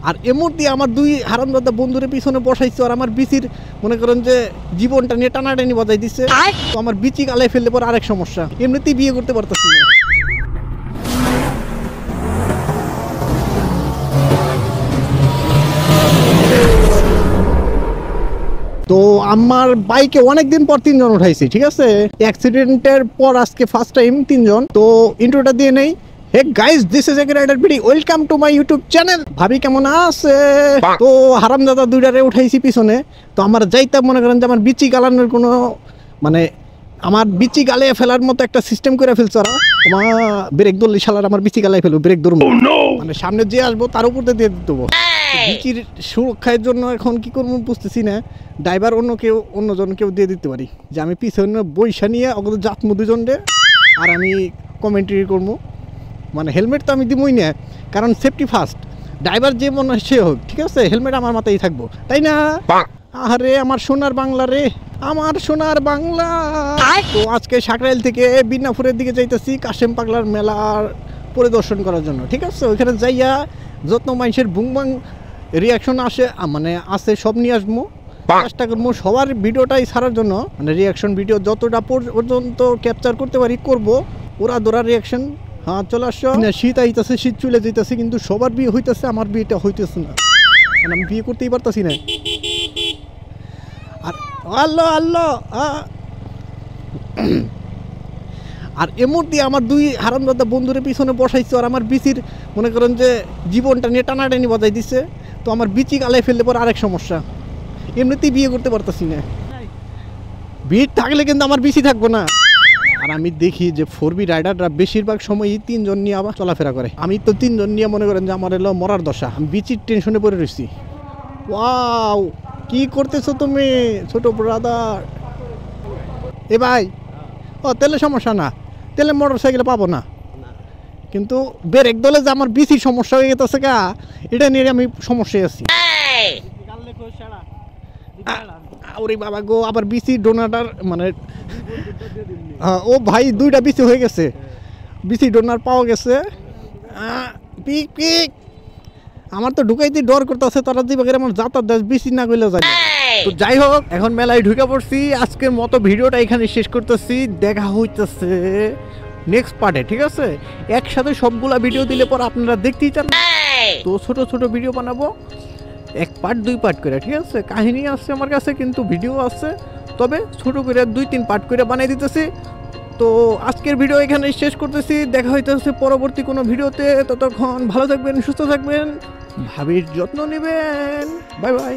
আর এমন দিয়ে আমার দুই হারামজাদা বন্ধুরে পিছনে বসাইছে আর আমার বিচির মনে করেন যে জীবনটা নিয়ে টানাটানি বাজাই দিচ্ছে। তো আমার বিচি গালায় ফেললে পর আরেক সমস্যা, এমনিতেই বিয়ে করতে পারতেছি না। তো আমার বাইকে অনেকদিন পর 3 জন উঠাইছি, ঠিক আছে। অ্যাক্সিডেন্টের পর আজকে ফার্স্ট টাইম 3 জন। তো ইন্ট্রোটা দিয়ে নেই। হে গাইস, দিস ইজ এগ্রেডার video, welcome to my YouTube channel. ভাবি কেমন আছে? তো হারামজাদা দুইটারে উঠাইছি পিছনে। তো আমার যাইতে মনে করেন যে আমার বিচি গালানোর কোনো মানে আমার বিচি গালে ফেলার মতো একটা সিস্টেম করে ফেলছে ওরা। আমার ব্রেক ধরলি শালার আমার বিচি গালায় ফেলবো, ব্রেক ধরবো মানে সামনে যে আসবো তার উপর দিয়ে দেবো। বিচির সুরক্ষার জন্য এখন কি করবো বুঝতেছি না। ড্রাইভার অন্যজন কেউ দিয়ে দিতে পারি যে আমি পিছনে বৈশা নিয়ে অগত যাতমু দুজনরে, আর আমি কমেন্ট্রি করবো। মানে হেলমেট তো আমি দিবই না, কারণ সেফটি ফার্স্ট। ড্রাইভার যে মনে হয় সে হোক, ঠিক আছে, হেলমেট আমার মাথায় থাকবো, তাই না? আরে আমার সোনার বাংলা রে, আমার সোনার বাংলা। তো আজকে সাকরাইল থেকে বিনাপুরের দিকে যাইতেছি কাশেম পাগলার মেলার পরিদর্শন করার জন্য, ঠিক আছে। ওইখানে যাইয়া যত্ন মানুষের বুংবাং রিয়াকশন মানে আছে সব নিয়ে আসবো। চেষ্টা করবো সবার ভিডিওটাই ছাড়ার জন্য, মানে রিয়াকশন ভিডিও যতটা পর্যন্ত ক্যাপচার করতে পারি করবো। ওরা দৌড়া রিয়াকশন। হ্যাঁ, চলে আসো। শীত আইতেছে, শীত চলে যেতেছে, কিন্তু সবার বিয়ে হইতেছে, আমার বিয়েটা হইতেছে না। আমি বিয়ে করতেই পারতেছি না। আর আল্লাহ আল্লাহ আর এমন দিয়ে আমার দুই হারামজাদা বন্ধুরে পিছনে বসাইছে আর আমার বিচির মনে করেন যে জীবনটা নিয়ে টানাটানি বাজাই দিচ্ছে। তো আমার বিচি গালায় ফেললে পর আরেক সমস্যা, এমনিতেই বিয়ে করতে পারতেছি না। ভিড় থাকলে কিন্তু আমার বিচি থাকবো না। আর আমি দেখি যে 4B রাইডাররা বেশিরভাগ সময়ই 3 জন নিয়ে আবার চলাফেরা করে। আমি তো 3 জন নিয়ে মনে করেন যে আমার এলো মরার দশা। আমি বিচির টেনশনে পড়ে রয়েছি। ওয়াও, কি করতেছো তুমি ছোট ব্রাদার? এ ভাই, ও তেলে সমস্যা না, তেলে মোটর সাইকেলে পাবো না, কিন্তু ব্রেক দলে যে আমার বিচির সমস্যা হয়ে গেছে গা, এটা নিয়ে আমি সমস্যায় আছি। ওরে বাবা গো, আবার বিচি ডোনাটার মানে ও ভাই 2টা বিচি হয়ে গেছে, বিচি ডোনার পাওয়া গেছে। পিক পিক আমার তো ঢুকাইতে ডর করতেছে, তারা যে বাগের আমার যাতায়াত দেশ বিচি না গেলে যায়। তো যাই হোক, এখন মেলায় ঢুকে পড়ছি। আজকের মতো ভিডিওটা এখানে শেষ করতেছি। দেখা হইতেছে নেক্সট পার্টে, ঠিক আছে। একসাথে সবগুলা ভিডিও দিলে পর আপনারা দেখতেই চান, তো ছোট ছোট ভিডিও বানাবো 1 পার্ট 2 পার্ট করে, ঠিক আছে। কাহিনী আছে আমার কাছে, কিন্তু ভিডিও আছে, তবে ছোট করে 2-3 পার্ট করে বানিয়ে দিতেছি। তো আজকের ভিডিও এখানে শেষ করতেছি। দেখা হইতেছে পরবর্তী কোনো ভিডিওতে। ততক্ষণ ভালো থাকবেন, সুস্থ থাকবেন, ভাবির যত্ন নেবেন। Bye bye.